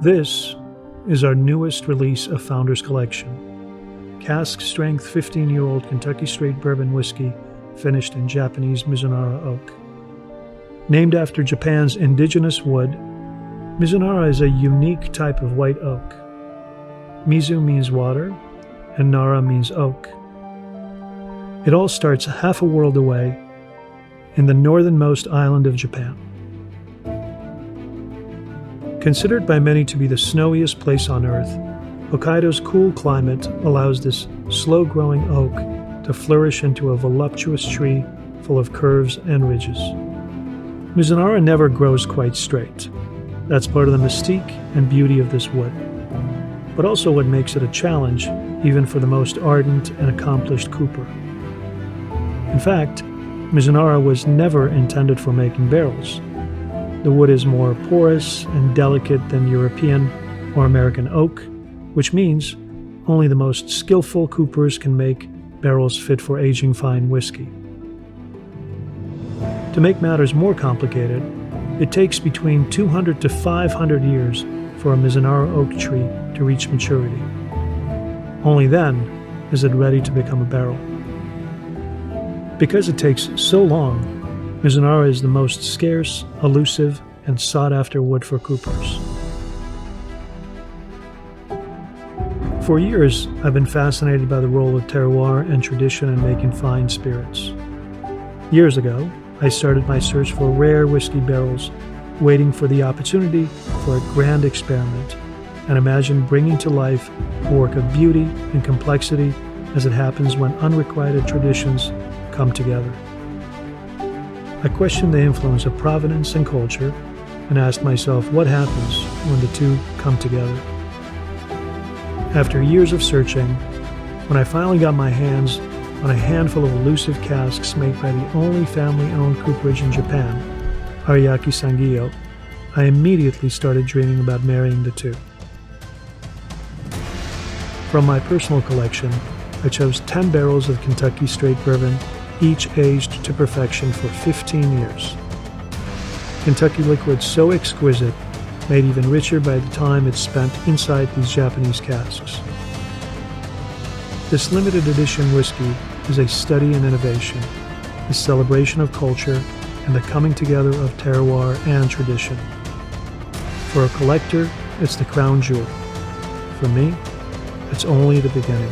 This is our newest release of Founders Collection. Cask strength 15-year-old Kentucky straight bourbon whiskey finished in Japanese Mizunara Oak. Named after Japan's indigenous wood, Mizunara is a unique type of white oak. Mizu means water, and Nara means oak. It all starts half a world away in the northernmost island of Japan. Considered by many to be the snowiest place on Earth, Hokkaido's cool climate allows this slow-growing oak to flourish into a voluptuous tree full of curves and ridges. Mizunara never grows quite straight. That's part of the mystique and beauty of this wood, but also what makes it a challenge even for the most ardent and accomplished cooper. In fact, Mizunara was never intended for making barrels. The wood is more porous and delicate than European or American oak, which means only the most skillful coopers can make barrels fit for aging fine whiskey. To make matters more complicated, it takes between 200 to 500 years for a Mizunara oak tree to reach maturity. Only then is it ready to become a barrel. Because it takes so long, Mizunara is the most scarce, elusive, and sought-after wood for coopers. For years, I've been fascinated by the role of terroir and tradition in making fine spirits. Years ago, I started my search for rare whiskey barrels, waiting for the opportunity for a grand experiment, and imagined bringing to life a work of beauty and complexity as it happens when unrequited traditions come together. I questioned the influence of provenance and culture and asked myself what happens when the two come together. After years of searching, when I finally got my hands on a handful of elusive casks made by the only family-owned cooperage in Japan, Ariake Sangyo, I immediately started dreaming about marrying the two. From my personal collection, I chose 10 barrels of Kentucky straight bourbon, each aged to perfection for 15 years. Kentucky liquid so exquisite, made even richer by the time it's spent inside these Japanese casks. This limited edition whiskey is a study in innovation, a celebration of culture, and the coming together of terroir and tradition. For a collector, it's the crown jewel. For me, it's only the beginning.